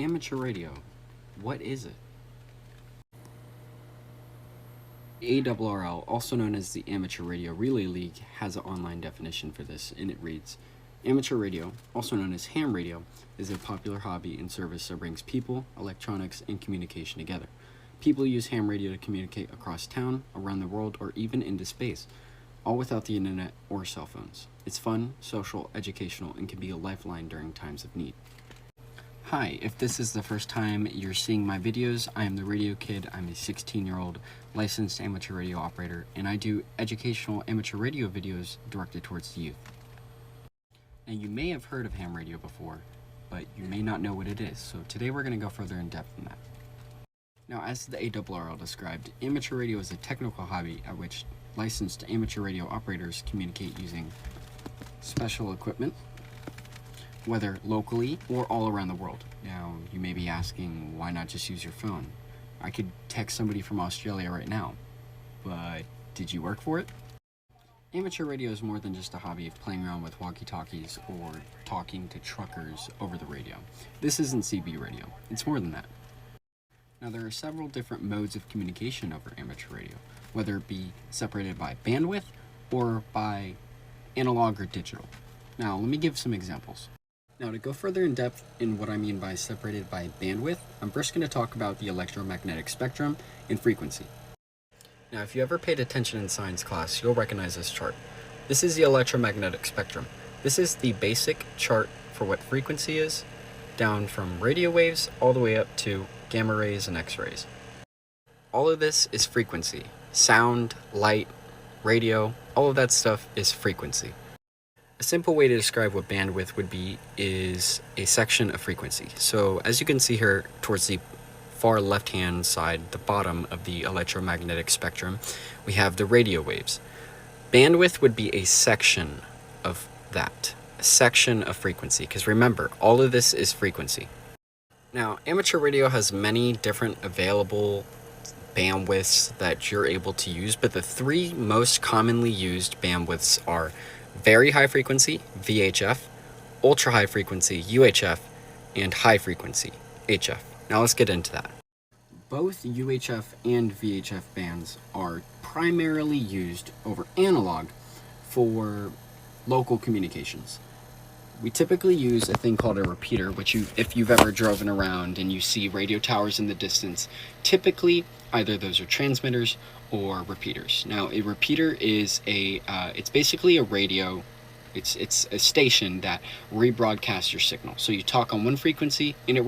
Amateur radio, what is it? ARRL, also known as the Amateur Radio Relay League, has an online definition for this, and it reads, Amateur radio, also known as ham radio, is a popular hobby and service that brings people, electronics, and communication together. People use ham radio to communicate across town, around the world, or even into space, all without the internet or cell phones. It's fun, social, educational, and can be a lifeline during times of need. Hi, if this is the first time you're seeing my videos, I am the Radio Kid. I'm a 16-year-old licensed amateur radio operator, and I do educational amateur radio videos directed towards the youth. Now, you may have heard of ham radio before, but you may not know what it is, so today we're going to go further in depth in that. Now, as the ARRL described, amateur radio is a technical hobby at which licensed amateur radio operators communicate using special equipment, whether locally or all around the world. Now, you may be asking, why not just use your phone? I could text somebody from Australia right now, but did you work for it? Amateur radio is more than just a hobby of playing around with walkie-talkies or talking to truckers over the radio. This isn't CB radio. It's more than that. Now, there are several different modes of communication over amateur radio, whether it be separated by bandwidth or by analog or digital. Now, let me give some examples. Now, to go further in depth in what I mean by separated by bandwidth, I'm first going to talk about the electromagnetic spectrum and frequency. Now, if you ever paid attention in science class, you'll recognize this chart. This is the electromagnetic spectrum. This is the basic chart for what frequency is, down from radio waves all the way up to gamma rays and X-rays. All of this is frequency. Sound, light, radio, all of that stuff is frequency. A simple way to describe what bandwidth would be is a section of frequency. So as you can see here towards the far left-hand side, the bottom of the electromagnetic spectrum, we have the radio waves. Bandwidth would be a section of that, a section of frequency, because remember, all of this is frequency. Now, amateur radio has many different available bandwidths that you're able to use, but the three most commonly used bandwidths are very high frequency, VHF, ultra high frequency, UHF, and high frequency, HF. Now let's get into that. Both UHF and VHF bands are primarily used over analog for local communications. We typically use a thing called a repeater, which if you've ever driven around and you see radio towers in the distance, typically either those are transmitters or repeaters. Now, a repeater is it's basically a radio. It's a station that rebroadcasts your signal. So you talk on one frequency and it